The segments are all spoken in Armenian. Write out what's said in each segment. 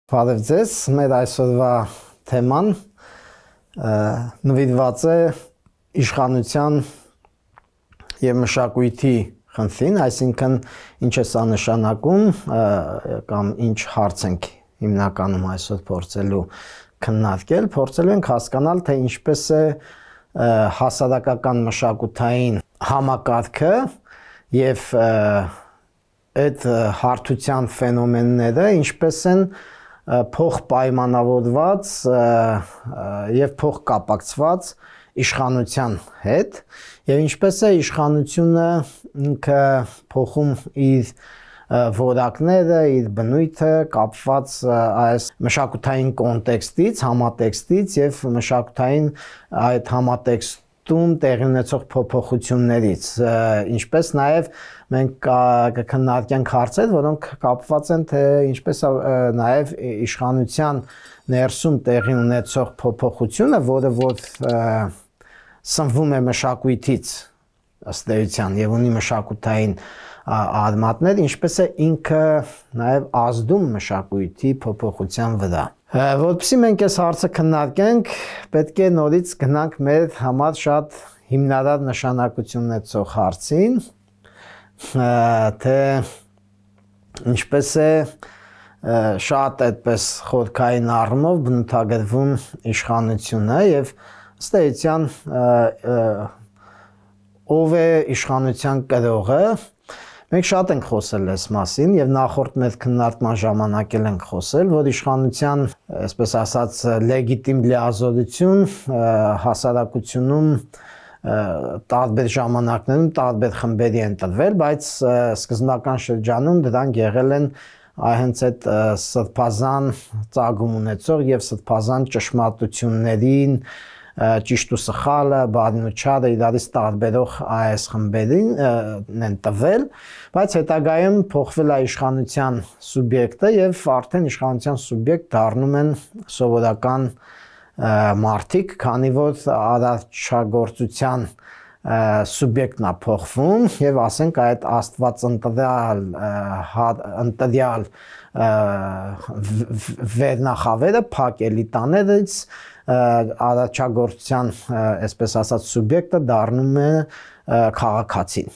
Բարև ձեզ, մեր այսօրվա թեման նվիրված է իշխանության և մշակույթի խնդրին, այսինքն ինչ է սա նշանակում կամ ինչ հարց ենք հիմնականում այսօր փորձելու քննարկել, փորձելու ենք հասկանալ, թե ինչպես է հասարակական մշակութային համակարգը և այդ հարթության ֆենոմենները ինչպես են փոխպայմանավորված և փոխկապակցված իշխանության հետ և ինչպես է իշխանությունը ինքը փոխում իր որակները, իր բնույթը կապված այս մշակութային կոնտեքստից, համատեքստից և մշակութային այդ համատեքստում տեղի ունեցող փոփոխություններից, ինչպես նաև մենք կքննարկենք հարցեր, որոնք կապված են թե ինչպես նաև իշխանության ներսում տեղի ունեցող փոփոխությունը, որը որ սնվում է մշակույթից ըստ էության և ունի մշակութային արմատներ, ինչպես է ինքը նաև ազդում մշակույթի փոփոխության վրա։ Որպեսզի մենք այս հարցը քննարկենք, պետք է նորից գնանք մեր համար շատ հիմնարար նշանակություն ունեցող հարցին, թե ինչպես է շատ այդպես խորքային առումով բնութագրվում իշխանությունը և ըստ էության ով է իշխանության կրողը։ Մենք շատ ենք խոսել այս մասին և նախորդ մեր քննարկման ժամանակ էլ ենք խոսել, որ իշխանության, այսպես ասած, լեգիտիմ լիազորություն հասարակությունում տարբեր ժամանակներում տարբեր խմբերի են տրվել, բայց սկզբնական շրջանում դրանք եղել են հենց այդ սրբազան ծագում ունեցող և սրբազան ճշմարտություններին, ճիշտ ու սխալը, բարին ու չարը իրարից տարբերող այս խմբերին են տվել, բայց հետագայում փոխվել է իշխանության սուբյեկտը և արդեն իշխանության սուբյեկտ դառնում են սովորական մարդիկ, քանի որ արարչագործության սուբյեկտն է փոխվում և ասենք այդ աստվածընտրյալ վերնախավերը փակ էլիտաներից արարչագործության, այսպես ասած, սուբյեկտը դառնում է քաղաքացին։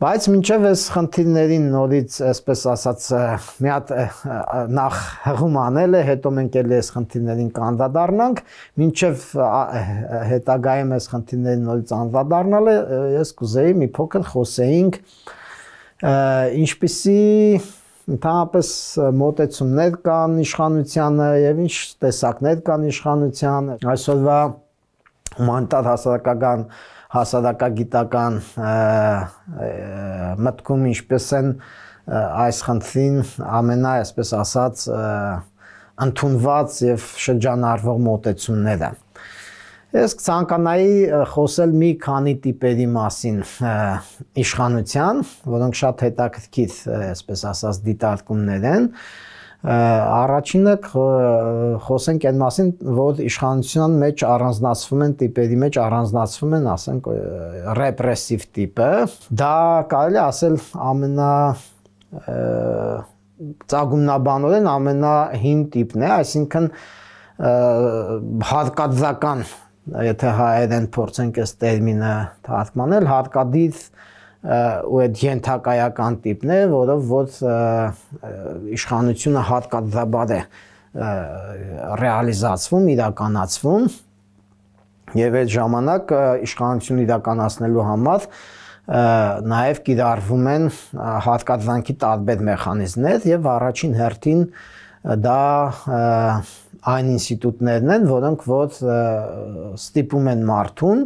Բայց մինչև այս խնդիրներին նորից, այսպես ասած, մի հատ նախ հղում անել է, հետո մենք էլի այս խնդիրներին կանդրադառնանք, մինչև հետագայում այս խնդիրներին նորից անդրադառնալը, ես կուզեի մի փոքր խոսեինք ինչպիսի ընդհանրապես մոտեցումներ կան իշխանությանը և ինչ տեսակներ կան իշխանությանը, այսօրվա հումանիտար հասարակագիտական մտքում ինչպես են այս խնդրին այսպես ասած ընդունված և շրջանառվող մոտեցումները։ Ես կցանկանայի խոսել մի քանի տիպերի մասին իշխանության, որոնք շատ հետաքրքիր, այսպես ասած, դիտարկումներ են։ Առաջինը խոսենք այն մասին, որ իշխանության մեջ առանձնացվում են տիպերի մեջ առանձնացվում են, ասենք, ռեպրեսիվ տիպը, դա կարելի ասել ծագումնաբանորեն ամենահին տիպն է, այսինքն հարկադրական, եթե հայերեն փորձենք այս տերմինը թարգմանել, հարկադիր ու այդ ենթակայական տիպն է, որով որ իշխանությունը հարկադրաբար է ռեալիզացվում, իրականացվում և այդ ժամանակ իշխանություն իրականացնելու համար նաև կիրառվում են հարկադրանքի տարբեր մեխանիզմներ և առաջին հերթին դա այն ինստիտուտներն են, որոնք որ ստիպում են մարդուն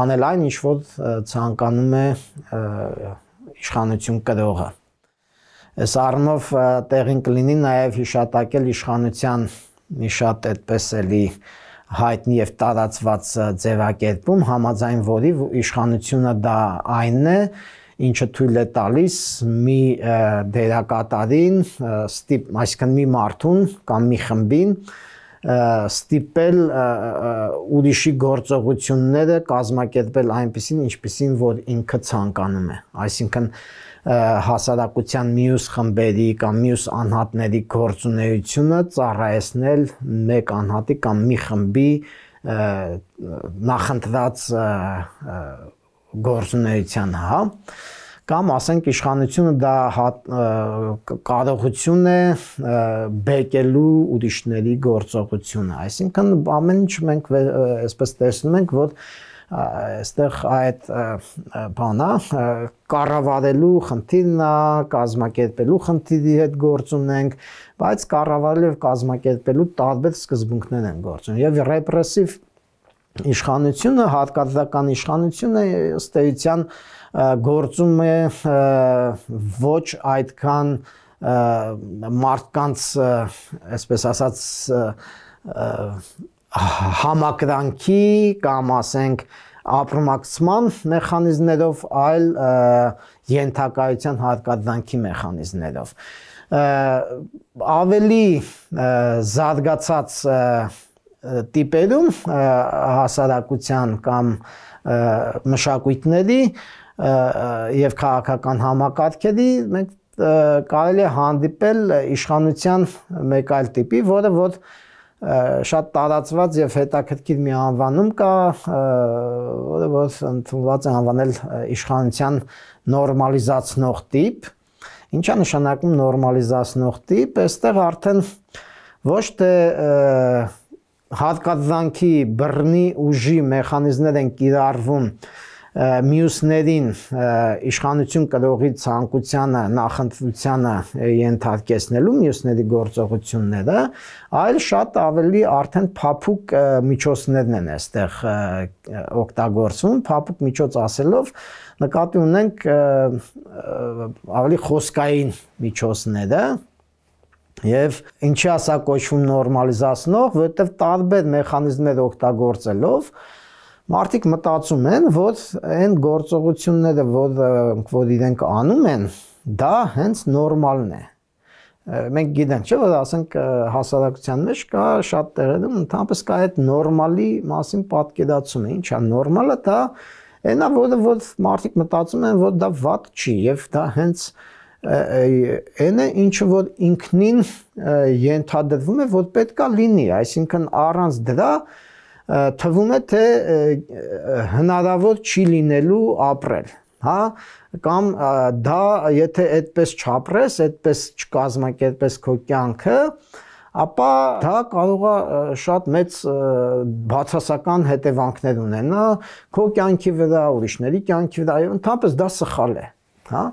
անել այն, ինչ որ ցանկանում է իշխանություն կրողը։ Այս առումով տեղին կլինի նաև հիշատակել իշխանության մի շատ այդպես էլի հայտնի և տարածված ձևակերպում, համաձայն որի իշխանությունը դա այնն է, ինչը թույլ է տալիս մի դերակատարին, այսինքն մի մարդուն կամ մի խմբին ստիպել ուրիշի գործողությունները կազմակերպել այնպիսին, ինչպիսին որ ինքը ցանկանում է, այսինքն հասարակության մյուս խմբերի կամ մյուս անհատների գործունեությունը ծառայեցնել մեկ անհատի կամ մի խմբի նախընտրած գործունեության, հա, կամ ասենք իշխանությունը դա կարողություն է բեկելու ուրիշների գործողությունը, այսինքն ամեն ինչ մենք այսպես տեսնում ենք, որ այստեղ այդ բանա կառավարելու խնդիրն է, կազմակերպելու խնդիրի հետ գործ ունենք, բայց կառավարելու եւ կազմակերպելու տարբեր սկզբունքներ են գործում եւ ռեպրեսիվ իշխանությունը, հատկացական իշխանությունը ըստ էության գործում է ոչ այդքան մարդկանց, այսպես ասած, համակրանքի կամ ասենք ապրումակցման մեխանիզմներով, այլ ենթակայության հարկադրանքի մեխանիզմներով։ Ավելի զարգացած տիպերում հասարակության կամ մշակույթների եւ քաղաքական համակարգերի մենք կարելի է հանդիպել իշխանության մեկ այլ տիպի, որը որ շատ տարածված եւ հետաքրքիր մի անվանում կա, որը որ ընդունված է անվանել իշխանության նորմալիզացնող տիպ։ Ինչա նշանակում նորմալիզացնող տիպ, այստեղ արդեն ոչ թե հարկադրանքի բռնի ուժի մեխանիզմներ են կիրառվում մյուսներին իշխանություն կրողի ցանկությանը, նախընտրությանը ենթարկեցնելու մյուսների գործողությունները, այլ շատ ավելի արդեն փափուկ միջոցներն են այստեղ օգտագործվում, փափուկ միջոց ասելով նկատի ունենք ավելի խոսքային միջոցները եւ ինչի ասա կոչվում նորմալիզացնող, որովհետեւ տարբեր մեխանիզմներ օգտագործելով մարդիկ մտածում են, որ այն գործողությունները, որ իրենք անում են, դա հենց նորմալն է։ Մենք գիտենք, չէ՞, որ ասենք հասարակության մեջ կա շատ տեղերում ընդհանրապես կա այդ նորմալի մասին պատկերացումը։ Ինչ է նորմալը, դա այնա, որ մարդիկ մտածում են, որ դա վատ չի եւ դա հենց այն է, ինչը որ ինքնին ենթադրվում է, որ պետքա լինի, այսինքն առանց դրա թվում է, թե հնարավոր չի լինելու ապրել, հա, կամ դա եթե այդպես չապրես, այդպես չկազմակերպես քո կյանքը, ապա դա կարող է շատ մեծ բացասական հետևանքներ ունենա քո կյանքի վրա, ուրիշների կյանքի վրա, եւ ընդհանրապես դա սխալ է, հա։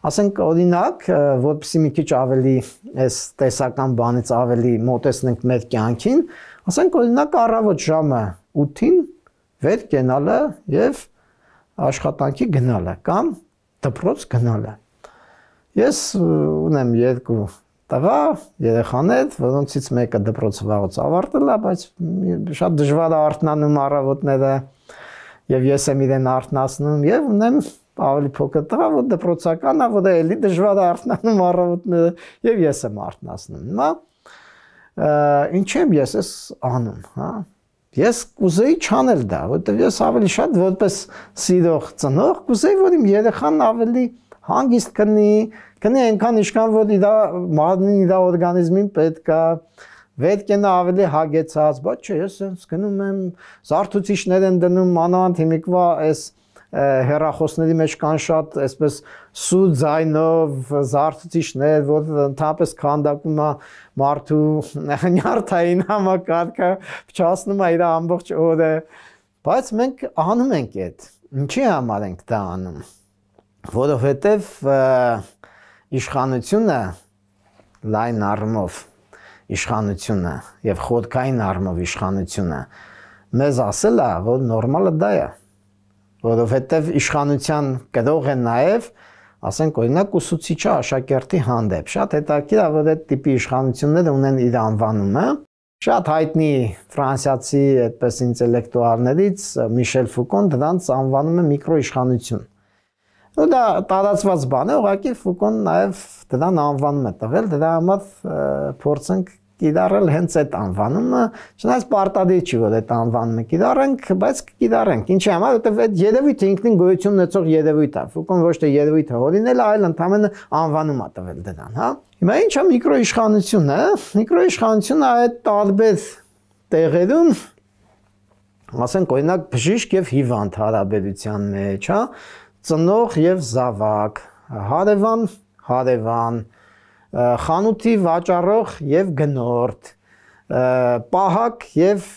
Ասենք օրինակ, որպեսզի մի քիչ ավելի այս տեսական բանից ավելի մոտեցնենք մեր կյանքին, ասենք օրինակ առավոտ ժամը 8-ին վեր կենալը եւ աշխատանքի գնալը կամ դպրոց գնալը։ Ես ունեմ երկու տղա, երեխաներ, որոնցից մեկը դպրոցը վաղուց ավարտել է, բայց շատ դժվար է արթնանում առավոտները եւ ես եմ իրեն արթնացնում եւ ունեմ ավելի փոքր տղա, որ դպրոցական է, որ էլի դժվար է արթնանում առավոտները եւ ես եմ արթնացնում։ Հիմա ինչ եմ ես անում, հա։ Ես կուզեի չանել դա, որովհետեւ ես ավելի շատ որպես սիրող ծնող կուզեի, որ իմ երեխան ավելի հանգիստ կնի այնքան ինչքան որ իր մարմինին, իր օրգանիզմին պետք է, վեր կենա ավելի հագեցած, բայց չէ, ես sense գնում եմ, զարթուցիչներ են դնում, մանավանդ հիմիկվա այս հեռախոսների մեջ կան շատ այսպես սուր ձայնով զարթուցիչներ, որ ընդհանրապես քանդակում է մարդու նյարդային համակարգը, փչացնում է իր ամբողջ օրը, բայց մենք անում ենք այդ։ Ինչի համար ենք դա անում։ Որովհետև իշխանությունը լայն առումով իշխանությունը եւ խորքային առումով իշխանությունը մեզ ասել է, որ նորմալը դա է, որովհետեւ իշխանության կրող է նաեւ, ասենք օրինակ ուսուցիչը աշակերտի հանդեպ։ Շատ հետաքրքիր է, որ այդ տիպի իշխանությունները ունեն իր անվանումը։ Շատ հայտնի ֆրանսիացի այդպես ինտելեկտուալներից Միշել Ֆուկոն դրանց անվանում է միկրոիշխանություն։ Ու դա տարածված բան է, ուղղակի Ֆուկոն նաև դրան անվանում է տվել, դրա համար փորձենք կիրառել հենց այդ անվանումը, չնայած պարտադիր չի, որ այդ անվանումը կիրառենք, բայց կիրառենք։ Ինչի համար, որտեղ այդ երևույթը ինքնին գոյություն ունեցող երևույթ է։ Ֆուկոն ոչ թե երևույթը հորինել է, այլ ընդհանրապես անվանում է տվել դրան, հա։ Հիմա ինչ է միկրոիշխանությունը։ Միկրոիշխանությունը այդ տարբեր տեղերում, ասենք օրինակ բժիշկ եւ հիվանդ հարաբերության մեջ, հա, ծնող եւ զավակ, հարևան, խանութի վաճառող եւ գնորդ, պահակ եւ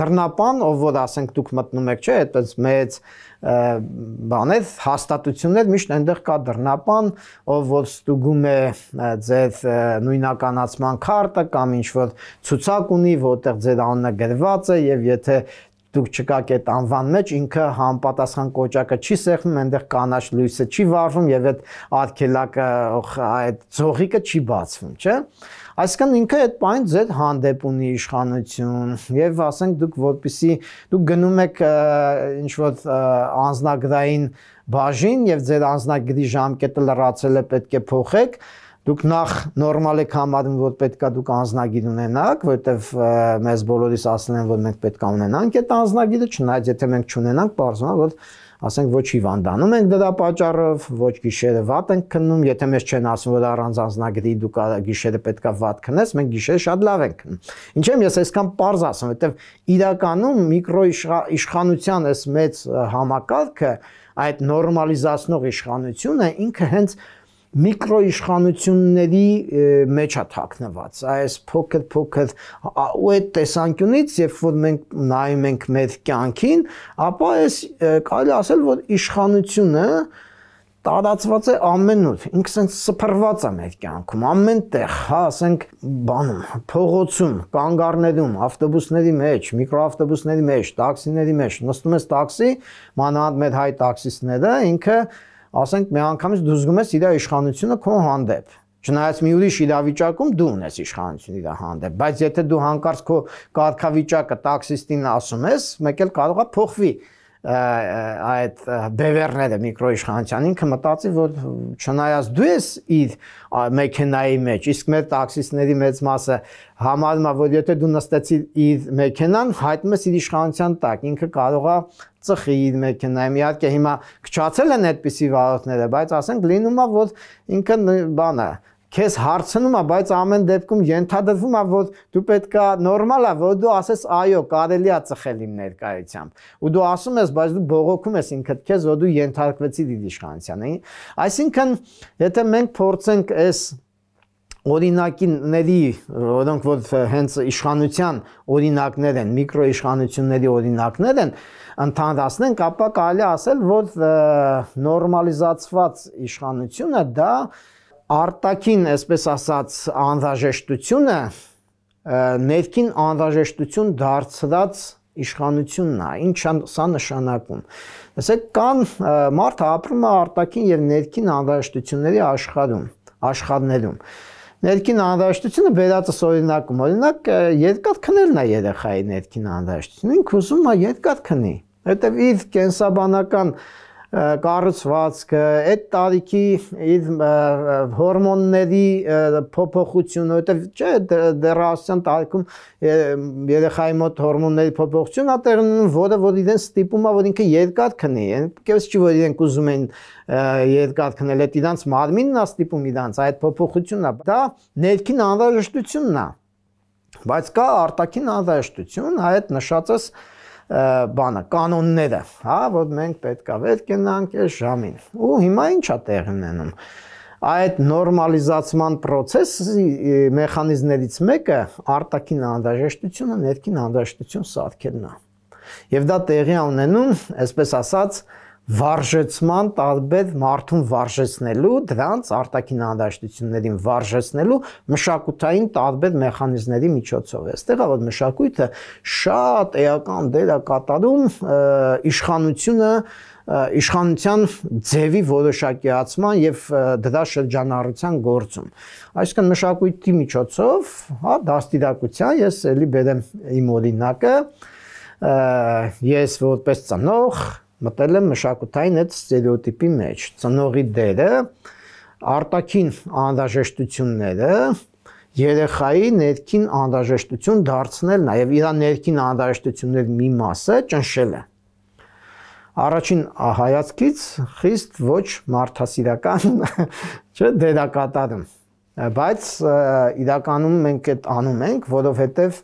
դռնապան, ով որ ասենք դուք մտնում եք, չէ, այդպես մեծ բաներ, հաստատություններ, միշտ այնտեղ կա դռնապան, ով որ ստուգում է ձեր նույնականացման քարտը կամ ինչ որ ցուցակ ունի, որտեղ ձեր անունը գրված է եւ եթե դուք չկաք այդ անվան մեջ, ինքը համապատասխան կոճակը չի սեղմում, այնտեղ կանաչ լույսը չի վառվում եւ այդ արգելակը, այդ ձողիկը չի բացվում, չէ՞։ Այսինքն ինքը այդ բան ձեր հանդեպ ունի իշխանություն եւ ասենք դուք որպեսի դուք գնում եք ինչ որ անձնագրային բաժին եւ ձեր անձնագրի ժամկետը լրացել է, պետք է փոխեք։ Դուք նախ նորմալ եք համարում, որ պետք է դուք անձնագիր ունենաք, որովհետև մեզ բոլորիս ասել են, որ մենք պետք է ունենանք այդ անձնագիրը, չնայած եթե մենք չունենանք, պարզվում է, որ ասենք ոչ հիվանդանում ենք դրա պատճառով, ոչ գիշերը վատ ենք քնում, եթե մեզ չեն ասում, որ առանց անձնագրի դուք գիշերը պետք է վատ քնես, մենք գիշերը շատ լավ ենք քնում։ Ինչեմ ես այսքան պարզ ասում, որովհետև իրականում միկրոիշխանության այս մեծ համակարգը, այդ նորմալիզացնող իշխանությունը ինքը հենց միկրոիշխանությունների մեջ է թաքնված, այս փոքր ու այդ տեսանկյունից, երբ որ մենք նայում ենք մեր կյանքին, ապա այս կարելի ասել, որ իշխանությունը տարածված է ամենուր, ինքը սենց սփռված է մեր կյանքում, ամեն տեղ, հա, ասենք բանում, փողոցում, կանգառներում, ավտոբուսների մեջ, միկրոավտոբուսների մեջ, տաքսիների մեջ, նստում ես տաքսի, մանավանդ մեր հայ տաքսիստները, ինքը ասենք մի անգամից դու զգում ես իր իշխանությունը քո հանդեպ, չնայած մի ուրիշ իրավիճակում դու ունես իշխանություն իր հանդեպ, բայց եթե դու հանկարծ քո կարգավիճակը տաքսիստին ասում ես, մեկ էլ կարող է փոխվի այդ բևեռները միկրոիշխանության, ինքը մտածի, որ չնայած դու ես իր մեքենայի մեջ, իսկ մեր տաքսիստների մեծ մասը համարում է, որ եթե դու նստեցիր իր մեքենան, հայտնում ես իր իշխանության տակ, ինքը կարող է ծխի իր մեքենայում, իհարկե հիմա քչացել են այդպիսի վարորդները, բայց ասենք լինում է, որ ինքը բանը քեզ հարցնում է, բայց ամեն դեպքում ենթադրվում է, որ դու պետքա նորմալ է, որ դու ասես այո, կարելի է ծխել իմ ներկայությամբ։ Ու դու ասում ես, բայց դու բողոքում ես ինքդ քեզ, որ դու ենթարկվեցիր իր իշխանությանը։ Այսինքն, եթե մենք փորձենք այս օրինակների, որոնք որ հենց իշխանության օրինակներ են, միկրոիշխանությունների օրինակներ են, ընդհանրացնենք, ապա կարելի ասել, որ նորմալիզացված իշխանությունը դա արտաքին, այսպես ասած, անհրաժեշտությունը ներքին անհրաժեշտություն դարձրած իշխանությունն է, ինչ սա նշանակում։ Տեսեք, կան մարդը ապրում է արտաքին եւ ներքին անհրաժեշտությունների աշխարհներում։ Ներքին անհրաժեշտությունը վերածս օրինակում, օրինակ երկաթ քնելն է երեխայի ներքին անհրաժեշտությունը, ինքը ուզում է երկաթ քնի, հետև իր կենսաբանական կառուցվածքը, այդ տարիքի իր հորմոնների փոփոխությունը, որտեղ չէ դեռահասության տարիքում երեխայի մոտ հորմոնների փոփոխությունն է տեղի ունենում, որը որ իրեն ստիպում է, որ ինքը երկաթ քնի, այնպես չի որ իրենք ուզում են երկաթ քնել, այդ իրանց մարմինն է ստիպում իրանց, այդ փոփոխությունն է, դա ներքին անհրաժեշտությունն է, բայց կա արտաքին անհրաժեշտություն, այդ նշածս բանը, կանոնները, հա, որ մենք պետք է վեր կենանք այս ժամին։ Ու հիմա ինչ է տեղի ունենում։ Այդ նորմալիզացման process-ի մեխանիզմներից մեկը արտաքին անհրաժեշտությունը, ներքին անհրաժեշտություն սարքելն է։ Եվ դա տեղի է ունենում, այսպես ասած, վարժեցման տարբեր մարդուն վարժեցնելու, դրանց արտաքին անհրաժեշտություններին վարժեցնելու մշակութային տարբեր մեխանիզմների միջոցով։ Այստեղ է որ մշակույթը շատ էական դեր է կատարում իշխանության ձևի որոշակիացման եւ դրա շրջանառության գործում։ Այսինքն մշակույթի միջոցով, հա, դաստիարակության ես էլի բերեմ իմ օրինակը, ես որպես ծնող մտել եմ մշակութային այդ ստերեոտիպի մեջ, ծնողի դերը, արտաքին անհրաժեշտությունները երեխայի ներքին անհրաժեշտություն դարձնելն է եւ իր ներքին անհրաժեշտությունների մի մասը ճնշելը։ Առաջին հայացքից խիստ ոչ մարդասիրական չէ դերակատարում, բայց իրականում մենք այդ անում ենք, որովհետեւ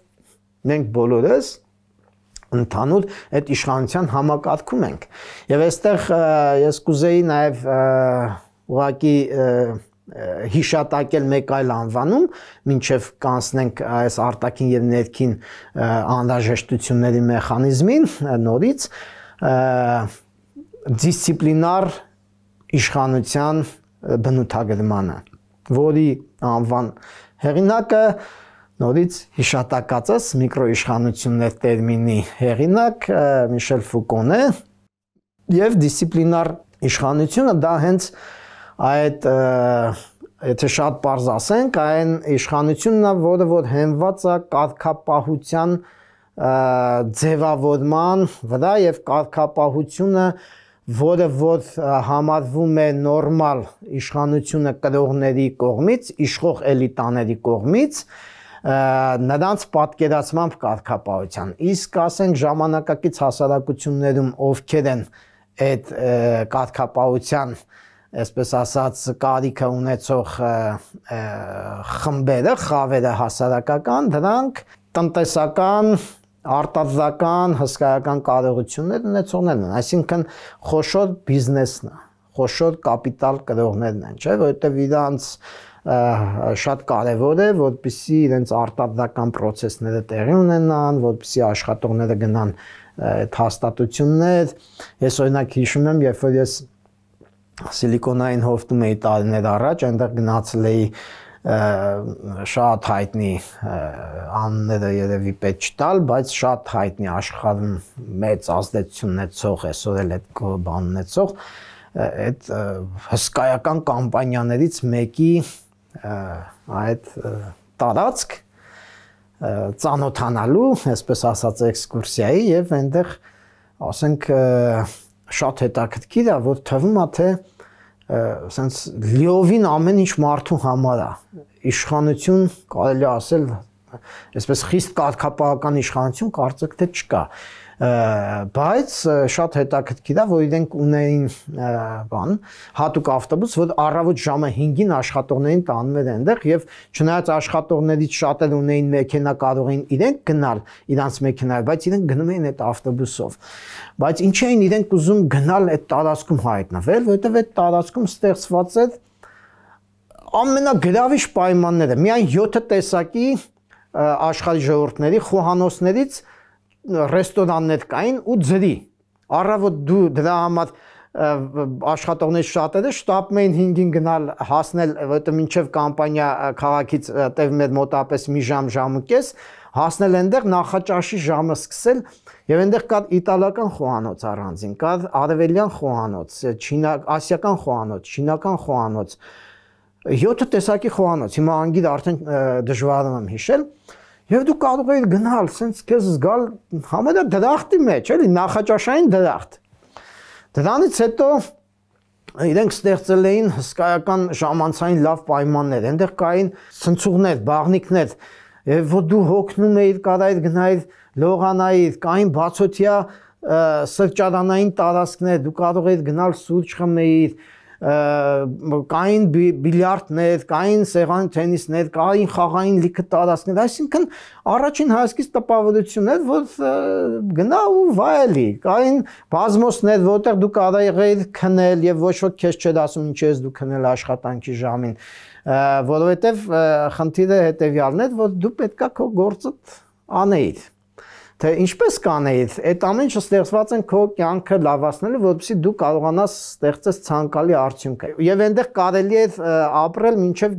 մենք բոլորս ընդհանուր այդ իշխանության համակարգում ենք։ Եվ այստեղ ես կուզեի նաև ուղղակի հիշատակել մեկ այլ անվանում, մինչև կանցնենք այս արտաքին եւ ներքին անհրաժեշտությունների մեխանիզմին նորից դիսցիպլինար իշխանության բնութագրմանը, որի անվան հեղինակը նորից հիշատակածս միկրոիշխանություններ տերմինի հեղինակ Միշել Ֆուկոն է եւ դիսցիպլինար իշխանությունը դա հենց այդ եթե շատ պարզ ասենք այն իշխանությունն է, որը որ հենված է կարգապահության ձևավորման վրա եւ կարգապահությունը որը որ համարվում է նորմալ իշխանությունը կրողների կողմից, իշխող էլիտաների կողմից նրանց պատկերացմամբ կարգապահության։ Իսկ ասենք ժամանակակից հասարակություններում ովքեր են այդ կարգապահության, այսպես ասած, կարիքը ունեցող խմբերը, խավերը հասարակական, դրանք տնտեսական, արտադրական, հսկայական կարողություններ ունեցողներն են, այսինքն խոշոր բիզնեսն է, խոշոր կապիտալ կրողներն են, չէ՞, որովհետև իրանց շատ կարևոր է, որպեսզի իրենց արտադրական process-ները տեղի ունենան, որպեսզի աշխատողները գնան այդ հաստատություններ։ Ես օրինակ հիշում եմ, երբ որ ես Սիլիկոնային հովտում էի տարիներ առաջ, այնտեղ գնացել էի շատ հայտնի անունները երևի պետք չտալ, բայց շատ հայտնի աշխարհում մեծ ազդեցություն ունեցող, այսօր էլ այդ բան ունեցող այդ հսկայական կամպանիաներից մեկի այդ տարածք ծանոթանալու, այսպես ասած, էքսկուրսիայի եւ այնտեղ ասենք շատ հետաքրքիր է, որ թվում է թե sense լիովին ամեն ինչ մարդու համար է, իշխանություն կարելի է ասել, այսպես խիստ կարգապահական իշխանություն կարծեք թե չկա, բայց շատ հետաքրքիր է, որ իրենք ունեին բան, հատուկ ավտոբուս, որ առավոտ ժամը 5-ին աշխատողներին տանում էր այնտեղ եւ չնայած աշխատողներից շատերը ունեին մեքենա, կարող էին իրենք գնալ իրանց մեքենայով, բայց իրենք գնում էին այդ ավտոբուսով։ Բայց ինչ էին իրենք ուզում գնալ այդ տարածքում հայտնվել, որովհետեւ այդ տարածքում ստեղծված էր ամենագրավիչ պայմանները, միայն 7 տեսակի աշխարհի ժողովուրդների խոհանոցներից ռեստորաններ կային ու ձրի։ Առավոտ դու դրա համար աշխատողներից շատերը շտապում էին 5-ին գնալ հասնել, որովհետև մինչև կամպանիա քաղաքից տևում էր մոտավորապես մի ժամ-ժամուկես, հասնել այնտեղ նախաճաշի ժամը սկսել եւ այնտեղ կար իտալական խոհանոց առանձին, կար արևելյան խոհանոց, ասիական խոհանոց, չինական խոհանոց, 7 տեսակի խոհանոց, հիմա անգիր արդեն դժվարում եմ հիշել։ Եվ դու կարող ես գնալ, sense քեզ զգալ համարյա դրախտի մեջ, էլի նախաճաշային դրախտ։ Դրանից հետո իրենք ստեղծել էին հսկայական ժամանցային լավ պայմաններ, այնտեղ կային ցնցուղներ, բաղնիքներ, եւ որ դու հոգնում էիր, կարայր գնայր լողանայիր, կային բացօթյա սրճարանային տարածքներ, դու կարող էիր գնալ սուրճ խմեիր, կային բիլիարդներ, կային սեղան թենիսներ, կային խաղային լիքը տարածքներ, այսինքն առաջին հայացքից տպավորություն էր, որ գնա ու վայելի, կային բազմոցներ, որտեղ դու կարող էիր քնել եւ ոչ ոք քեզ չէր ասում ինչ ես դու քնել աշխատանքի ժամին, որովհետեւ խնդիրը հետեւյալն էր, որ դու պետքա քո գործը անեիր։ Թե ինչպես կանեիր, այդ ամեն ինչը ստեղծված են քո կյանքը լավացնելու, որպեսզի դու կարողանաս ստեղծես ցանկալի արդյունք։ Եվ այնտեղ կարելի է ապրել մինչև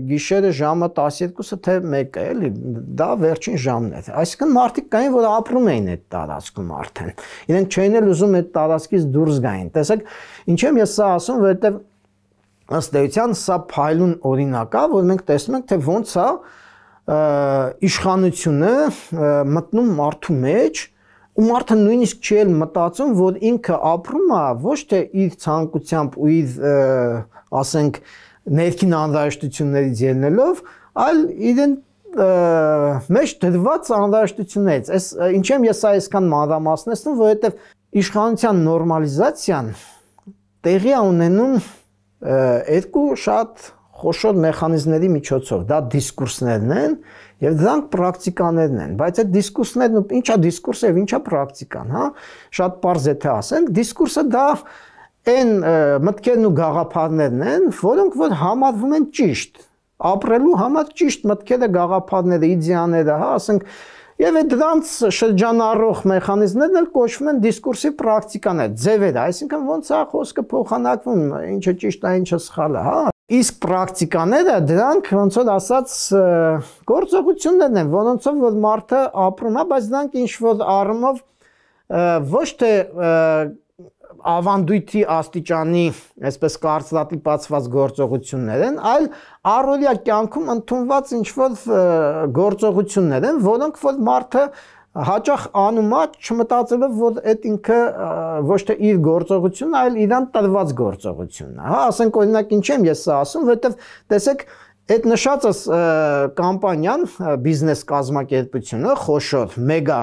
գիշերը ժամը 12-ը թե 1-ը, էլի, դա վերջին ժամն է։ Այսինքն մարդիկ կային, որ ապրում էին այդ տարածքում արդեն։ Իրենք չէին էլ ուզում այդ տարածքից դուրս գային։ Տեսեք, ինչ եմ ես սա ասում, որովհետև ըստ էության սա փայլուն օրինակ է, որ մենք տեսնում ենք, թե ոնց է իշխանությունը մտնում մարդու մեջ ու մարդը նույնիսկ չի էլ մտածում, որ ինքը ապրում է ոչ թե իր ցանկությամբ ու իր ասենք ներքին անհրաժեշտություններից ելնելով, այլ իրեն մեջ դրված անհրաժեշտություններից։ Այս ինչեմ ես այսքան մանրամասնեցնում, որովհետև իշխանության նորմալիզացիան տեղի ունենում երկու շատ խոշոր մեխանիզմների միջոցով, դա դիսկուրսներն են եւ դրանք պրակտիկաներն են, բայց այդ դիսկուրսներն ու ինչա դիսկուրսը եւ ինչա պրակտիկան, հա, շատ པարզ է թե ասենք, դիսկուրսը դա այն մտքերն ու գաղափարներն են, որոնք որ համարվում են ճիշտ, ապրելու համար ճիշտ մտքերը, գաղափարները, իդեաները, հա, ասենք, եւ այդ դրանց շրջանառող մեխանիզմներն էլ կոչվում են դիսկուրսի պրակտիկաներ, ձևերը, այսինքն ոնց է խոսքը փոխանակվում, ինչը ճիշտ է, ինչը սխալ է, հա։ Իսկ պրակտիկաները դրանք ոնց որ ասած գործողություններն են, որոնցով որ մարդը ապրում է, բայց դրանք ինչ որ առումով ոչ թե ավանդույթի աստիճանի, այսպես կարծրատիպացված գործողություններ են, այլ առօրյա կյանքում ընդունված ինչ որ գործողություններ են, որոնք որ մարդը հաճախ անում է, չմտածելով, որ այդ ինքը ոչ թե իր գործողությունն, այլ իրան տրված գործողությունն է, հա, ասենք օրինակ ինչ եմ ես սա ասում, որովհետև տեսեք, այդ նշածս կամպանիան, բիզնես կազմակերպությունը, խոշոր, մեգա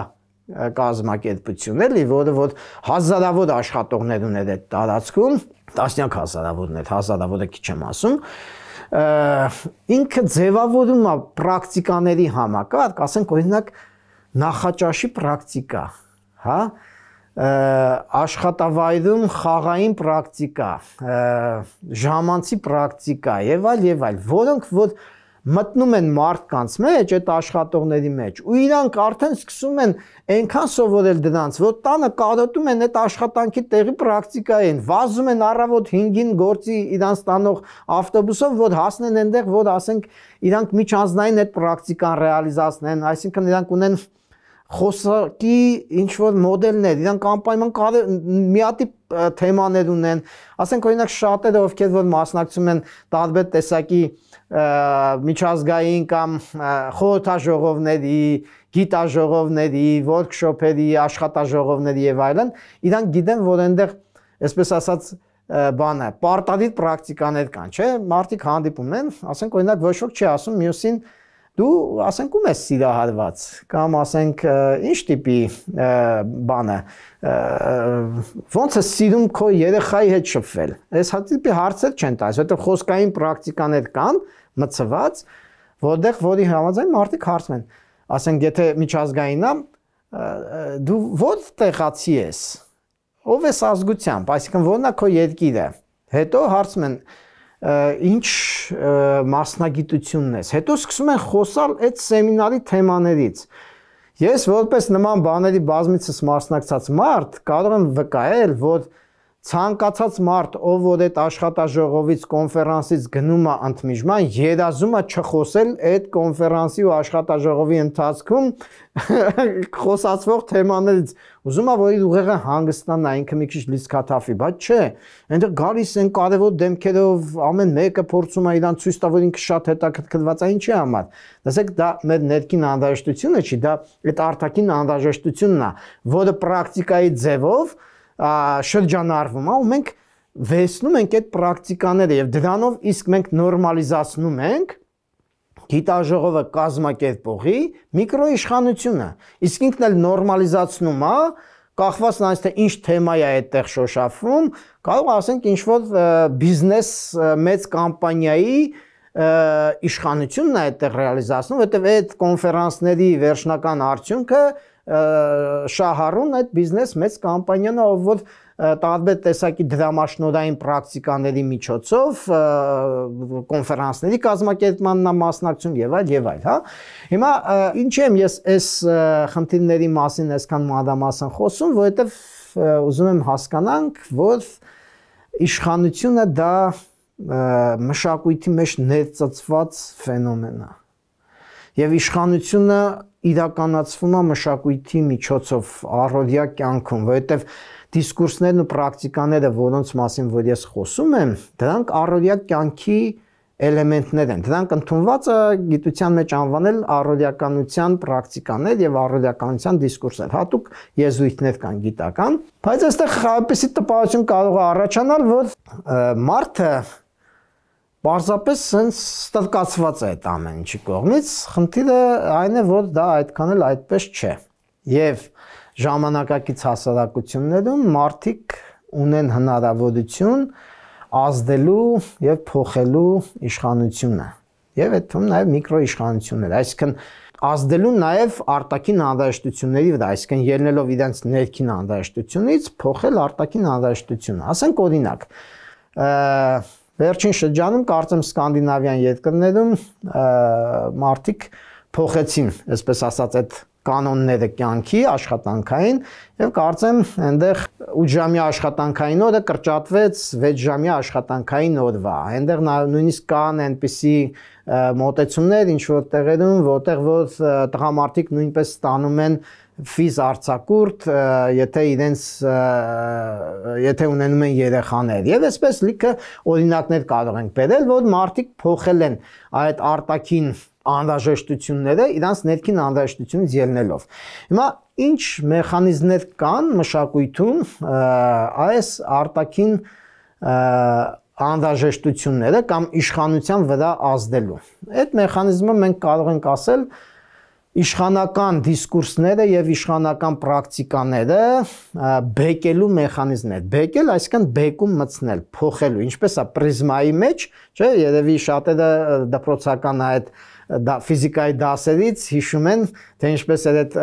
կազմակերպություն էլի, որը որ հազարավոր աշխատողներ ուներ այդ տարածքում, տասնյակ հազարավորներ, հազարավորը քիչ եմ ասում, ինքը ձևավորում է պրակտիկաների համակարգ, ասենք օրինակ նախաճաշի պրակտիկա, հա, աշխատավայրում խաղային պրակտիկա, ժամանցի պրակտիկա եւ այլ, որոնք որ մտնում են մարդկանց մեջ, այդ աշխատողների մեջ, ու իրանք արդեն սկսում են այնքան սովորել դրանց, որ տանը կարոտում են այդ աշխատանքի տեղի պրակտիկային, վազում են առավոտ 5-ին գործի իրանց տանող ավտոբուսով, որ հասնեն այնտեղ, որ ասենք իրանք միջանձնային այդ պրակտիկան ռեալիզացնեն, այսինքն իրանք ունեն խոսակի ինչ-որ մոդելներ, իրանք անպայման միատիպ թեմաներ ունեն, ասենք օրինակ շատերը, ովքեր որ մասնակցում են տարբեր տեսակի միջազգային կամ խորհրդաժողովների, գիտաժողովների, workshop-երի, աշխատաժողովների եւ այլն, իրանք գիտեն, որ այնտեղ, այսպես ասած, բանը, պարտադիր պրակտիկաներ կան, չէ՞, մարդիկ հանդիպում են, ասենք օրինակ ոչ ոք չի ասում մյուսին դու ասենք ում ես սիրահարված կամ ասենք ինչ տիպի բանը ոնց է սիրում քո երեխայի հետ շփվել այս տիպի հարցեր չեն տալիս որտեղ խոսքային պրակտիկաներ կան մցված որտեղ որի համաձայն մարդիկ հարցում են ասենք եթե միջազգային է դու ո՞ր տեղացի ես ով ես ազգությամբ այսինքն ո՞րն է քո երկիրը հետո հարցում են ինչ մասնագիտությունն ես հետո սկսում են խոսալ այդ սեմինարի թեմաներից ես որպես նման բաների բազմիցս մասնակցած մարդ կարող եմ վկայել որ ցանկացած մարդ ով որ այդ աշխատաժողովից կոնֆերանսից գնում է ընդմիջման երազում է չխոսել այդ կոնֆերանսի ու աշխատաժողովի ընթացքում խոսացվող թեմաներից ուզում է որ իր ուղեղը հանգստանա ինքը մի քիչ լիցքաթափի բայց չէ այնտեղ գալիս են կարևոր դեմքերով ամեն մեկը փորձում է իրան ցույց տա որ ինքը շատ հետաքրքրված է ինչի համար դասեք դա մեր ներքին անհրաժեշտությունը չի դա այդ արտաքին անհրաժեշտությունն է որը պրակտիկայի ձևով շրջանառվում է ու մենք վերցնում ենք այդ պրակտիկաները եւ դրանով իսկ մենք նորմալիզացնում ենք գիտաժողովը կազմակերպողի միկրոիշխանությունը իսկ ինքն էլ նորմալիզացնում է կախված նրանից թե ինչ թեմա է այդտեղ շոշափվում կարող ասենք ինչ որ բիզնես մեծ կամպանիայի իշխանությունն է այդտեղ ռեալիզացնում որտեղ այդ կոնֆերանսների վերջնական արդյունքը շահառուն այդ բիզնես մեծ կամպանիան ով որ տարբեր տեսակի դրամաշնորհային պրակտիկաների միջոցով կոնֆերանսների կազմակերպմանն մասնակցում եւ այլ, հա։ Հիմա ինչ եմ ես այս խնդիրների մասին այսքան մանրամասն խոսում, որովհետեւ ուզում եմ հասկանանք, որ իշխանությունը դա մշակույթի մեջ ներծծված ֆենոմեն է։ Եվ իշխանությունը իրականացվում է մշակույթի միջոցով առօրյա կյանքում, որովհետև դիսկուրսներն ու պրակտիկաները, որոնց մասին որ ես խոսում եմ, դրանք առօրյա կյանքի էլեմենտներ են։ Դրանք ընդունված է գիտության մեջ անվանել առօրյականության պրակտիկաներ եւ առօրյականության դիսկուրսներ։ Հատուկ եզուիտներ կան գիտական, բայց այստեղ այնպեսի տպավորություն կարող է առաջանալ, որ մարդը Պարզապես սենց ստվկացված է այդ ամեն ինչի կողմից, խնդիրը այն է, որ դա այդքան էլ այդպես չէ։ Եվ ժամանակակից հասարակություններում մարդիկ ունեն հնարավորություն ազդելու եւ փոխելու իշխանությունը։ Եվ այդ թվում նաեւ միկրոիշխանություններ, այսինքն ազդելու նաեւ արտաքին անհրաժեշտությունների վրա, այսինքն ելնելով իրենց ներքին անհրաժեշտությունից փոխել արտաքին անհրաժեշտությունը։ Ասենք օրինակ, վերջին շրջանում կարծեմ Սկանդինավյան երկրներում մարդիկ փոխեցին, այսպես ասած, այդ կանոնները կյանքի աշխատանքային եւ կարծեմ այնտեղ 8 ժամյա աշխատանքային օրը կրճատվեց 6 ժամյա աշխատանքային օրվա։ Այնտեղ նույնիսկ կան այնպիսի մոտեցումներ ինչ որ տեղերում, որտեղ որ տղամարդիկ նույնպես ստանում են ֆիզ արձակուրդ, եթե ունենում են երեխաներ։ Եվ այսպես լիքը օրինակներ կարող ենք բերել, որ մարդիկ փոխել են այդ արտաքին անհրաժեշտությունները իրանց ներքին անհրաժեշտությունից ելնելով։ Հիմա ինչ մեխանիզմներ կան մշակույթում այս արտաքին անհրաժեշտությունները կամ իշխանության վրա ազդելու։ Այդ մեխանիզմը մենք կարող ենք ասել իշխանական դիսկուրսները եւ իշխանական պրակտիկաները բեկելու մեխանիզմներ։ Բեկել, այսինքն բեկում մտցնել, փոխելու, ինչպես է պրիզմայի մեջ, չէ՞, երևի շատերը դպրոցական այդ ֆիզիկայի դասերից հիշում են, թե ինչպես է այդ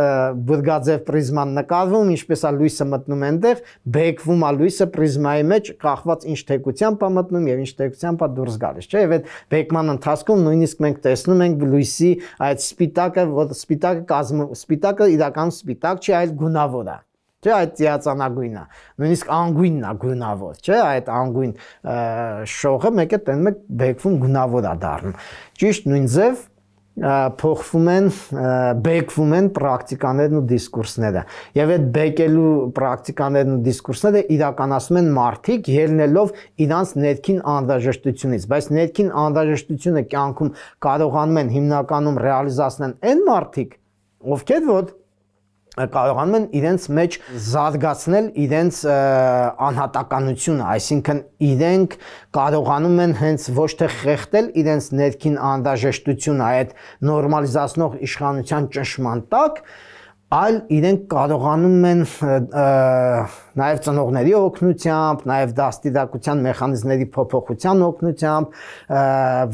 բուրգաձև պրիզման նկարվում, ինչպես է լույսը մտնում այնտեղ, բեկվում է լույսը պրիզմայի մեջ, կախված ինչ թեքությամբ է մտնում եւ ինչ թեքությամբ է դուրս գալիս, չէ՞, եւ այդ բեկման ընթացքում նույնիսկ մենք տեսնում ենք լույսի այդ սպիտակը, որ սպիտակը իրականում սպիտակ չի, այլ գունավոր է։ Չէ, այդ ծիածանագույնն է, նույնիսկ անգույնն է գունավոր, չէ, այդ անգույն շողը մեկը տենում է բեկվում գունավոր է դառնում։ Ճիշտ նույն ձև փոխվում են, բեկվում են պրակտիկաներն ու դիսկուրսները։ Եվ այդ բեկելու պրակտիկաներն ու դիսկուրսները իրականացում են մարդիկ ելնելով իրանց ներքին անհրաժեշտությունից, բայց ներքին անհրաժեշտությունը կյանքում կարողանում են հիմնականում ռեալիզացնել այն մարդիկ, ովքեր որ կարողանում են իրենց մեջ զարգացնել իրենց անհատականությունը, այսինքն իրենք կարողանում են հենց ոչ թե խեղդել իրենց ներքին անհրաժեշտությունը այդ նորմալիզացնող իշխանության ճնշման տակ, այլ իրենք կարողանում են նաև ծնողների օգնությամբ, նաև դաստիարակության մեխանիզմների փոփոխության օգնությամբ,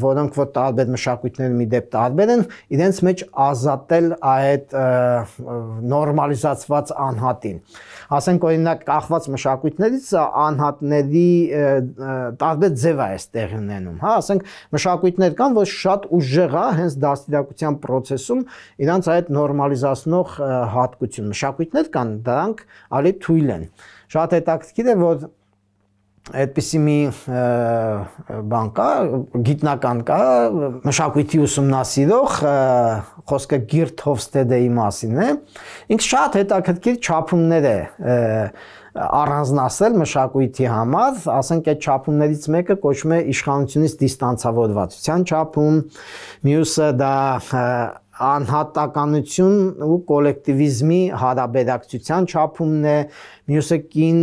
որոնք որ տարբեր մշակույթներում ի դեպ տարբեր են, իրենց մեջ ազատել այդ նորմալիզացված անհատին։ Ասենք օրինակ կախված մշակույթներից անհատների տարբեր ձև է այստեղ ունենում, հա, ասենք մշակույթներ կան, որ շատ ուժեղ է հենց դաստիարակության process-ում իրանց այդ նորմալիզացնող հատկություն։ Մշակույթներ կան, դրանք ալի թույլ են։ Շատ հետաքրքիր է, որ այդպիսի մի բան կա, գիտնական կա, մշակույթի ուսումնասիրող, խոսքը Գիրտ Հոֆստեդեի մասին է, ինքը շատ հետաքրքիր չափումներ է առանձնացրել մշակույթի համար, ասենք այդ չափումներից մեկը կոչվում է իշխանությունից դիստանցավորվածության չափում, մյուսը դա անհատականություն ու կոլեկտիվիզմի հարաբերակցության չափումն է, մյուսը կին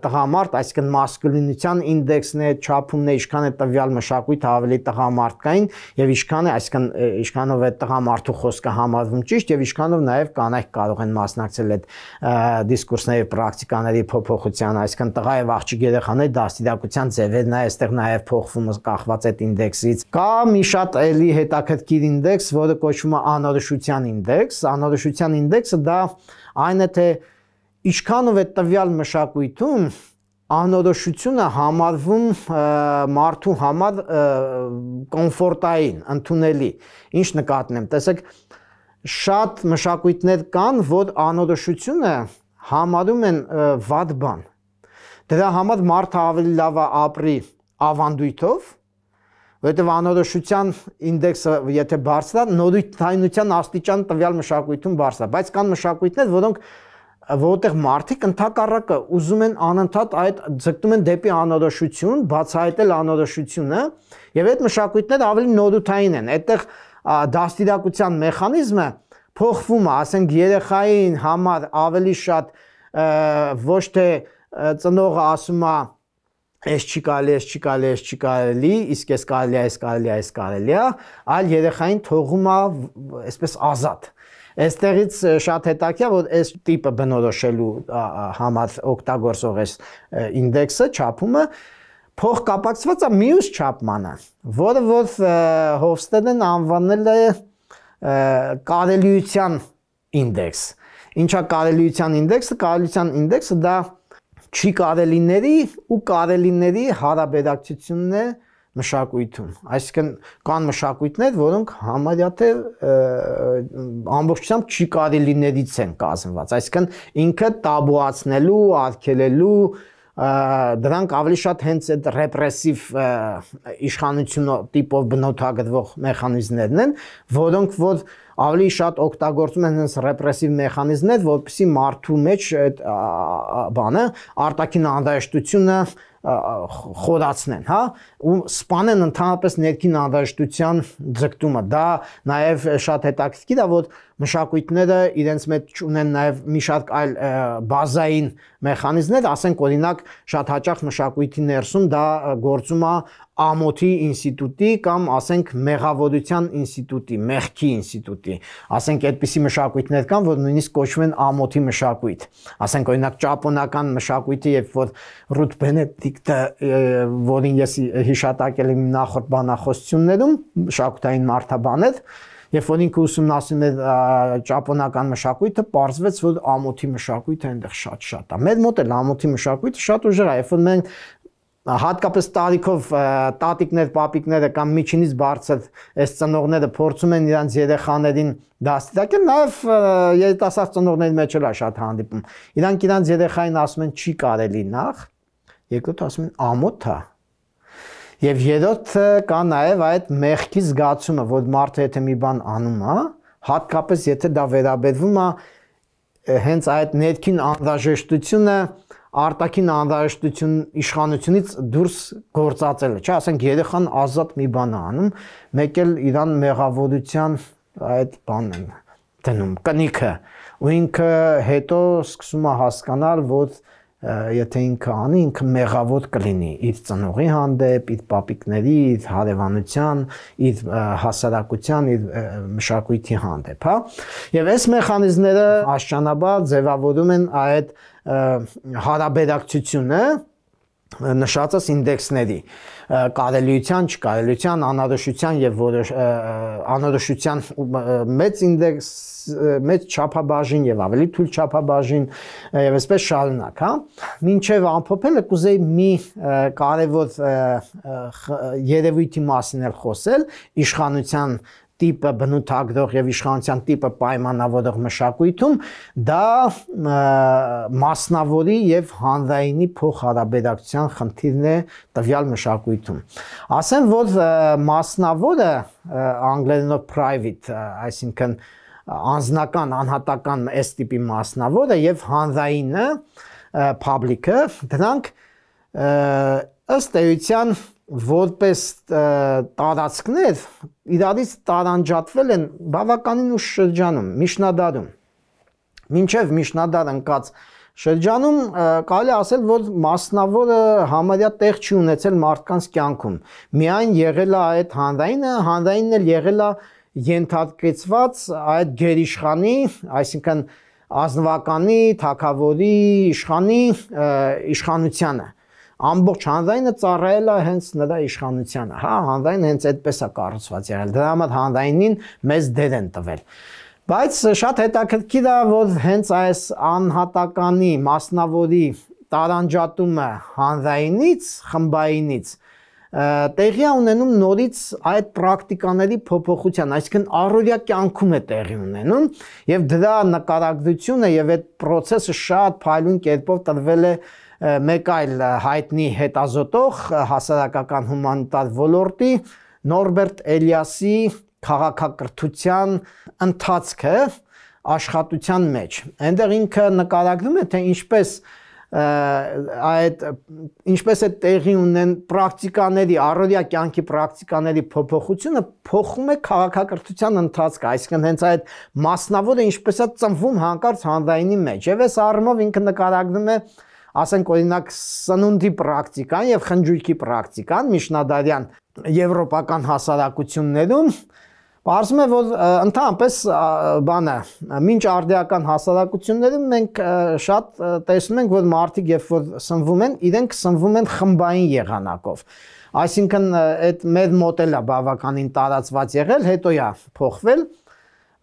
տղամարդ, այսինքն մասկուլինության ինդեքսն է, չափումն է, ինչքան է տվյալ մշակույթը ավելի տղամարդկային եւ ինչքան է, այսինքն ինչքանով է տղամարդու խոսքը համարվում ճիշտ եւ ինչքանով նաեւ կանայք կարող են մասնակցել այդ դիսկուրսների պրակտիկաների փոփոխության, այսինքն տղա եւ աղջիկ երեխաների դաստիարակության ձևերն է այստեղ նաեւ փոխվում կախված այդ ինդեքսից։ Կա մի շատ էլի հետաքրքիր ինդեքս, որը կոչվում է անորոշության ինդեքս։ Անորոշության ինդեքսը դա այն է, թե ինչքանով է տվյալ մշակույթում անորոշությունը համարվում մարդու համար կոմֆորտային, ընդունելի։ Ինչ նկատնեմ, տեսեք, շատ մշակույթներ կան, որ անորոշությունը համարում են վատ բան։ Դրա համար մարդը ավելի լավ է ապրի ավանդույթով, որովհետև անորոշության ինդեքսը եթե բարձր է, նորութայնության աստիճան տվյալ մշակույթում բարձր է, բայց կան մշակույթներ, որտեղ մարդիկ ընդհակառակը ուզում են անընդհատ այդ ձգտում են դեպի անորոշություն, բացահայտել անորոշությունը, եւ այդ մշակույթները ավելի նորութային են։ Այդտեղ դաստիարակության մեխանիզմը փոխվում է, ասենք երեխային համար ավելի շատ ոչ թե ծնողը ասում է Էս չի կարելի, էս չի կարելի, էս չի կարելի, իսկ էս կարելի է, էս կարելի է, էս կարելի է, այլ երեխային թողում է այսպես ազատ։ Այստեղից շատ հետաքրքիր որ այս տիպը բնորոշելու համար օգտագործող այս ինդեքսը, չափումը փոխկապակցված է մյուս չափմանը, որը որ Հովստեդն անվանել է կարելիության ինդեքս։ Ինչա կարելիության ինդեքսը, կարելիության ինդեքսը դա չի կարելիների ու կարելիների հարաբերակցությունն է մշակույթում։ Այսինքն կան մշակույթներ, որոնք համարյա թե ամբողջությամբ չի կարելիներից են կազմված։ Այսինքն ինքը տաբուացնելու, արգելելու դրանք ավելի շատ հենց այդ ռեպրեսիվ իշխանություն տիպով բնութագրվող մեխանիզմներն են, որոնք որ ավելի շատ օգտագործում են հենց ռեպրեսիվ մեխանիզմներ, որպեսզի մարդու մեջ այդ բանը արտաքին անհրաժեշտությունը խորացնեն, հա, ու սպանեն ընդհանրապես ներքին անհրաժեշտության ձգտումը։ Դա նաև շատ հետաքրքիր է, որ մշակույթները իրենց մեջ ունեն նաև մի շարք այլ բազային մեխանիզմներ, ասենք օրինակ շատ հաճախ մշակույթի ներսում դա գործում է ամոթի ինստիտուտի կամ ասենք մեղավորության ինստիտուտի, մեղքի ինստիտուտի։ Ասենք այդպիսի մշակույթներ կան, որ նույնիսկ կոչվում են ամոթի մշակույթ։ Ասենք օրինակ ճապոնական մշակույթը, երբ որ Ռութ Բենեդիկտը, որին ես հիշատակել եմ նախորդ բանախոսություններում, մշակութային մարդաբան էր, երբ որ ինքը ուսումնասիրում էր ճապոնական մշակույթը, պարզվեց, որ ամոթի մշակույթը այնտեղ շատ է։ Մեր մոտ էլ ամոթի մշակույթը շատ ուժեղ է, երբ որ մենք հատկապես տարիքով տատիկներ, պապիկները կամ միջինից բարձր այս ծնողները փորձում են իրանց երեխաներին դաստիարակել, նաև երիտասարդ ծնողների մեջ էլ է շատ հանդիպում։ Իրանք իրանց երեխային ասում են չի կարելի նախ, երկրորդ ասում են ամոթ է։ Եվ երրորդը կա նաև այդ մեղքի զգացումը, որ մարդը եթե մի բան անում է, հատկապես եթե դա վերաբերվում է հենց այդ ներքին անհրաժեշտությունը արտաքին անհրաժեշտություն իշխանությունից դուրս գործածելը, չէ, ասենք երեխան ազատ մի բան է անում, մեկ էլ իրան մեղավորության այդ բանն են դնում, կնիքը, ու ինքը հետո սկսում է հասկանալ, որ եթե ինքը անի, ինքը մեղավոր կլինի իր ծնողի հանդեպ, իր պապիկների, իր հարևանության, իր հասարակության, իր մշակույթի հանդեպ, հա։ Եվ այս մեխանիզմները աստիճանաբար ձևավորում են այդ հարաբերակցությունը նշածս ինդեքսների կարելիության, չկարելիության, անորոշության եւ անորոշության մեծ ինդեքս, մեծ չափաբաժին եւ ավելի թույլ չափաբաժին եւ այսպես շարունակ, հա։ Մինչեւ ամփոփելը կուզեի մի կարևոր երևույթի մասին էլ խոսել, իշխանության տիպը բնութագրող եւ իշխանության տիպը պայմանավորող մշակույթում, դա մասնավորի եւ հանրայինի փոխհարաբերակցության խնդիրն է տվյալ մշակույթում։ Ասեմ, որ մասնավորը անգլերենով private, այսինքն անձնական, անհատական այս տիպի մասնավորը եւ հանրայինը public-ը, դրանք ըստ էության որպես տարածքներ իրարից տարանջատվել են բավականին ուշ շրջանում, միջնադարում։ Մինչև միջնադար ընկած շրջանում կարելի ասել, որ մասնավորը համարյա տեղ չի ունեցել մարդկանց կյանքում։ Միայն եղել է այդ հանրայինը, հանրայինն էլ եղել է ենթարկեցված այդ գերիշխանի, այսինքն ազնվականի, թագավորի, իշխանի իշխանությանը։ Ամբողջ հանրայինը ծառայել է հենց նրա իշխանությանը, հա, հանրայինը հենց այդպես է կառուցված եղել, դրա համար հանրայինին մեծ դեր են տվել։ Բայց շատ հետաքրքիր է, որ հենց այս անհատականի, մասնավորի տարանջատումը հանրայինից, խմբայինից տեղի է ունենում նորից այդ պրակտիկաների փոփոխության, այսինքն առօրյա կյանքում է տեղի ունենում, եւ դրա նկարագրությունը եւ այդ process-ը շատ փայլուն կերպով տրվել է մեկ այլ հայտնի հետազոտող հասարակական հումանիտար ոլորտի Նորբերտ Էլիասի քաղաքակրթության ընթացքը աշխատության մեջ։ Այնտեղ ինքը նկարագրում է, թե ինչպես է տեղի ունեն պրակտիկաների, առօրյա կյանքի պրակտիկաների փոփոխությունը փոխում է քաղաքակրթության ընթացքը, այսինքն հենց այդ մասնավորը ինչպես է ծնվում հանկարծ հանրայինի մեջ։ Եվ այս առումով ինքը նկարագրում է ասենք օրինակ սնունդի պրակտիկան եւ խնջույքի պրակտիկան միջնադարյան եվրոպական հասարակություններում պարզվում է, որ ընդհանրապես բանը մինչ արդիական հասարակություններում մենք շատ տեսնում ենք, որ մարդիկ երբ որ սնվում են, իրենք սնվում են խմբային եղանակով։ Այսինքն այդ մեր մոդելը բավականին տարածված եղել, հետո է փոխվել,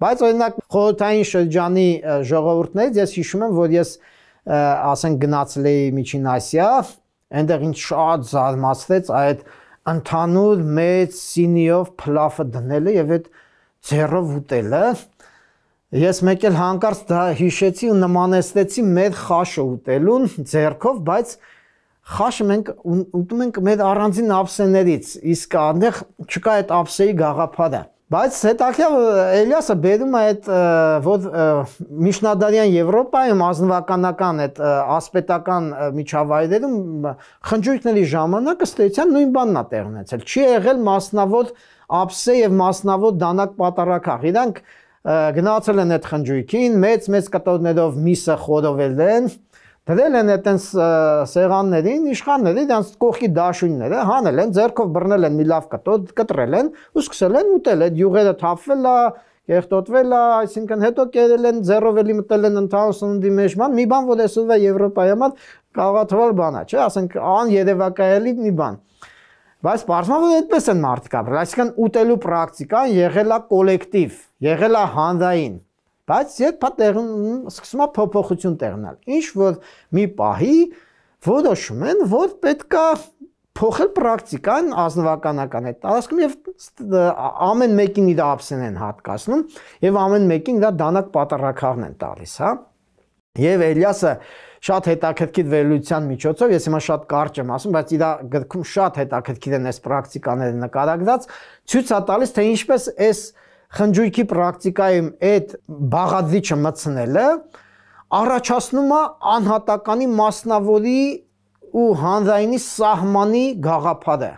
բայց օրինակ խորհրդային շրջանի ժողովուրդներից ես հիշում եմ, որ ես ասենք գնացել էի Միջին Ասիա, այնտեղ ինձ շատ զարմացրեց այդ ընդհանուր մեծ սինիով փլավը դնելը եւ այդ ձեռով ուտելը։ Ես մեկ էլ հանկարծ դա հիշեցի ու նմանեցրեցի մեր խաշը ուտելուն ձեռքով, բայց խաշը մենք ուտում ենք մեր առանձին ափսեներից, իսկ այնտեղ չկա այդ ափսեի գաղափարը։ Բայց հետաքրքիր Էլիասը բերում է այդ որ միջնադարյան Եվրոպայում ազնվականական այդ ասպետական միջավայրերում խնջույքների ժամանակ ըստ էության նույն բանն է տեղ ունեցել։ Չի եղել մասնավոր ափսե եւ մասնավոր դանակ պատարակախ։ Իրանք գնացել են այդ խնջույքին, մեծ կտորներով միսը խորովել են, դրել են այդտենց սեղաններին, իշխանների դրանց կողքի դաշույնները, հանել են, ձեռքով բռնել են մի լավ կտոր, կտրել են ու սկսել են ուտել։ Այդ յուղերը թափվել է, կեղտոտվել է, այսինքն հետո կերել են, ձեռով էլի մտել են ընդհանուր սննդի մեջ, մի բան, որ այսօրվա Եվրոպայի համար կարող է թվալ բան է, չէ՞, ասենք աներևակայելի մի բան։ Բայց պարզվում է, որ այդպես են մարդիկ ապրել, այսինքն ուտելու պրակտիկան եղել է կոլեկտիվ, եղել է հանրային։ Բայց երբ սկսում է փոփոխություն տեղնալ, ինչ որ մի պահի որոշում են, որ պետք է փոխել պրակտիկան ազնվականական այդ տարածքում եւ ամեն մեկին իր ափսեն են հատկացնում եւ ամեն մեկին իր դանակ պատարակախն են տալիս, հա։ Եվ Էլիասը շատ հետաքրքիր վերլուծության միջոցով, ես հիմա շատ կարճ եմ ասում, բայց իր գրքում շատ հետաքրքիր են այս պրակտիկաները նկարագրած, ցույց է տալիս, թե ինչպես այս խնջույքի պրակտիկայում այդ բաղադրիչը մտցնելը առաջացնում է անհատականի մասնավորի ու հանրայինի սահմանի գաղափարը։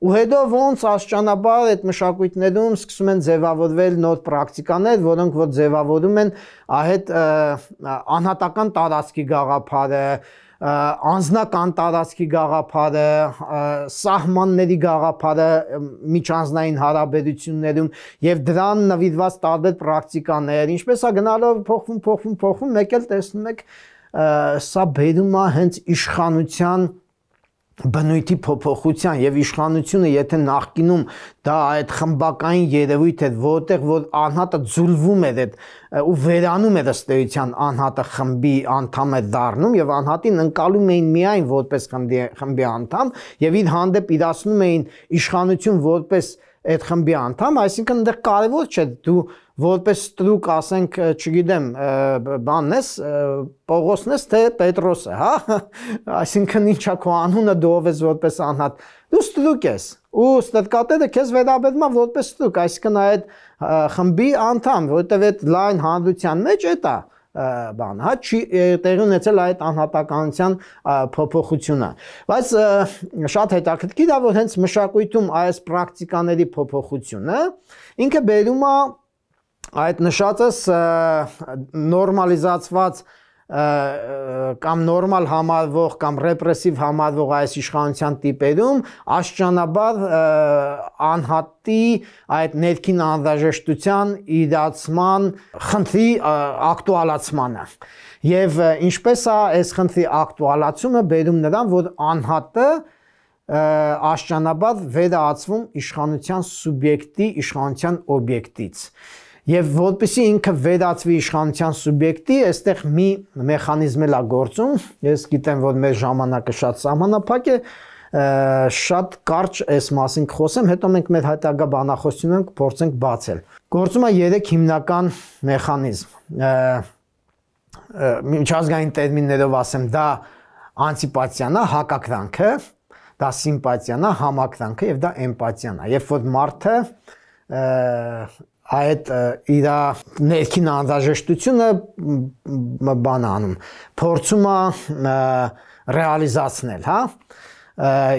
Ու հետո ոնց աստիճանաբար այդ մշակույթներում սկսում են ձևավորվել նոր պրակտիկաներ, որոնք որ ձևավորում են այդ անհատական տարածքի գաղափարը, անձնական տարածքի գաղափարը, սահմանների գաղափարը միջանձնային հարաբերություններում եւ դրան նվիրված տարբեր պրակտիկաներ, ինչպես է գնալով փոխվում, մեկ էլ տեսնում եք սա բերում է հենց իշխանության բնույթի փոփոխության եւ իշխանությունը եթե նախկինում դա այդ խմբակային երևույթ էր, որտեղ որ անհատը ձուլվում էր այդ ու վերանում էր ըստ էության անհատը խմբի անդամ է դառնում եւ անհատին ընկալում էին միայն որպես խմբի անդամ եւ իր հանդեպ իրացնում էին իշխանություն որպես այդ խմբի անդամ, այսինքն այնտեղ կարևոր չէ դու որպես ստրուկ ասենք, չգիտեմ, բանն ես, Պողոսն ես, թե Պետրոսը, հա, այսինքն ինչա քո անունը դու ով ես որպես անհատ, դու ստրուկ ես, ու ստրկատերը քեզ վերաբերում է որպես ստրուկ, այսինքն այդ խմբի անդամ, որովհետև այդ լայն հանրության մեջ էտա բան, հա, չի տեղի ունեցել այդ անհատականության փոփոխությունը, բայց շատ հետաքրքիր է, որ հենց մշակույթում այս պրակտիկաների փոփոխությունը ինքը բերում է այդ նշածս նորմալիզացված կամ նորմալ համարվող կամ ռեպրեսիվ համարվող այս իշխանության տիպերում աստիճանաբար անհատի այդ ներքին անհրաժեշտության իրացման խնդրի ակտուալացմանը եւ ինչպես է այս խնդրի ակտուալացումը բերում նրան որ անհատը աստիճանաբար վերածվում իշխանության սուբյեկտի իշխանության օբյեկտից Եվ որպեսզի ինքը վերածվի իշխանության սուբյեկտի, այստեղ մի մեխանիզմ էլ է գործում, ես գիտեմ, որ մեր ժամանակը շատ սահմանափակ է, շատ կարճ այս մասին կխոսեմ, հետո մենք մեր հետագա բանախոսությունում կփորձենք բացել։ Գործում է 3 հիմնական մեխանիզմ։ Միջազգային տերմիններով ասեմ, դա անտիպաթիան է, հակակրանքը, դա սիմպաթիան է, համակրանքը եւ դա էմպաթիան է։ Երբ որ մարդը այդ իր ներքին անհրաժեշտությունը բան անում, փորձում է ռեալիզացնել, հա,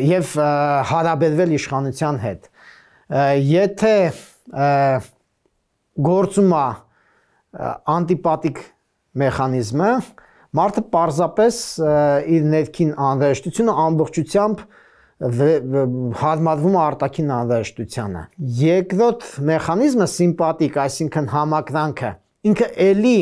եւ հարաբերվել իշխանության հետ։ Եթե գործում է անտիպաթիկ մեխանիզմը, Մարդը պարզապես իր ներքին անհրաժեշտությունը ամբողջությամբ հարմարվում է արտաքին անհրաժեշտությանը։ Երկրորդ մեխանիզմը սիմպաթիկ, այսինքն համակրանքը, ինքը էլի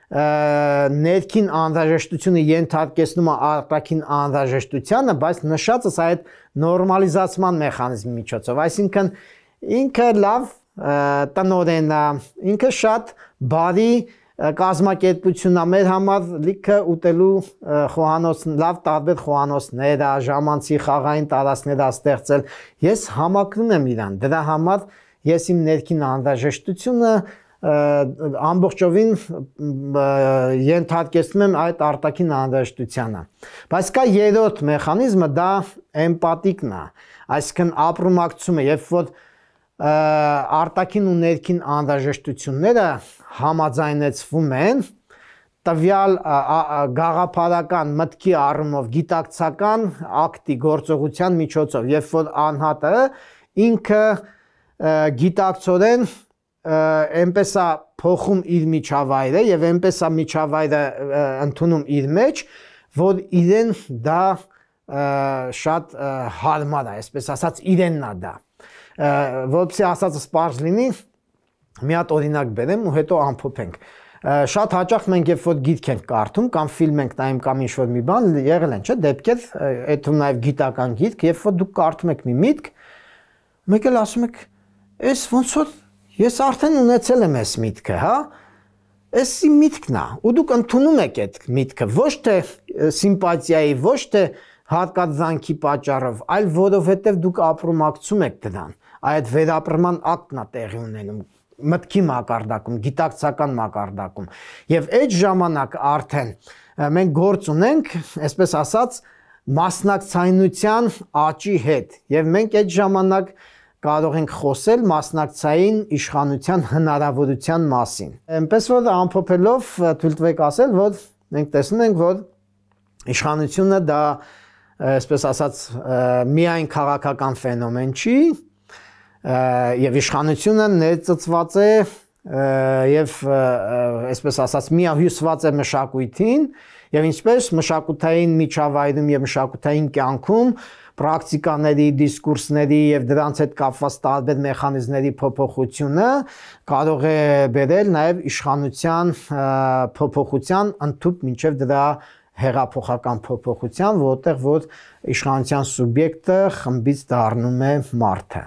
ներքին անհրաժեշտությունը ենթարկեցնում է արտաքին անհրաժեշտությանը, բայց նշածս այդ նորմալիզացման մեխանիզմի միջոցով, այսինքն ինքը լավ տնօրեն է, ինքը շատ բարի կազմակերպությունն է, մեր համար լիքը ուտելու խոհանոց, լավ տարբեր խոհանոցներ, ժամանցի խաղային տարածքներ ստեղծել, ես համակրում եմ իրան, դրա համար ես իմ ներքին անհրաժեշտությունը ամբողջովին ենթարկեցնում եմ այդ արտաքին անհրաժեշտությանը։ Բայց կա երրորդ մեխանիզմը, դա էմպաթիկն է, այսինքն ապրումակցումը, երբ որ արտաքին ու ներքին անհրաժեշտությունները համաձայնեցվում են, տվյալ գաղափարական մտքի առումով գիտակցական ակտի գործողության միջոցով, երբ որ անհատը ինքը գիտակցորեն այնպես է փոխում իր միջավայրը եւ այնպես է միջավայրը ընդունում իր մեջ, որ իրեն դա շատ հարմար է, այսպես ասած իրենն է դա։ Որպեսզի ասածս պարզ լինի, մի հատ օրինակ բերեմ ու հետո ամփոփենք։ Շատ հաճախ մենք երբ որ գիրք ենք կարդում կամ ֆիլմ ենք նայում կամ ինչ-որ մի բան, եղել են, չէ՞, դեպքեր, այդում նաև գիտական գիրք, երբ որ դուք կարդում եք մի միտք, մեկ էլ ասում եք, «Էս ոնց որ ես արդեն ունեցել եմ այս միտքը, հա»։ Էս իմ միտքն է, ու դուք ընդունում եք այդ միտքը, ոչ թե սիմպաթիայի, ոչ թե հարկադրանքի պատճառով, այլ որովհետև դուք ապրումակցում եք դրան, այդ վերապրման ակտն է տեղի ունենում, մտքի մակարդակում, գիտակցական մակարդակում, եւ այդ ժամանակ արդեն մենք գործ ունենք, այսպես ասած, մասնակցայնության աճի հետ, եւ մենք այդ ժամանակ կարող ենք խոսել մասնակցային իշխանության հնարավորության մասին։ Այնպես որ ամփոփելով թույլ տվեք ասել, որ մենք տեսնում ենք, որ իշխանությունը դա, այսպես ասած, միայն քաղաքական ֆենոմեն չի, եւ իշխանությունը ներծծված է եւ այսպես ասած միահյուսված է մշակույթին եւ ինչպես մշակութային միջավայրում եւ մշակութային կյանքում պրակտիկաների, դիսկուրսների եւ դրանց հետ կապված տարբեր մեխանիզմների փոփոխությունը կարող է բերել նաեւ իշխանության փոփոխության ընդཐུպ մինչեւ դրա հեղափոխական փոփոխության, որտեղ որ իշխանության սուբյեկտը խմբից դառնում է մարդը,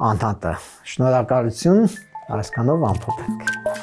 անհատը։ Շնորհակալություն, այսքանով ամփոփենք։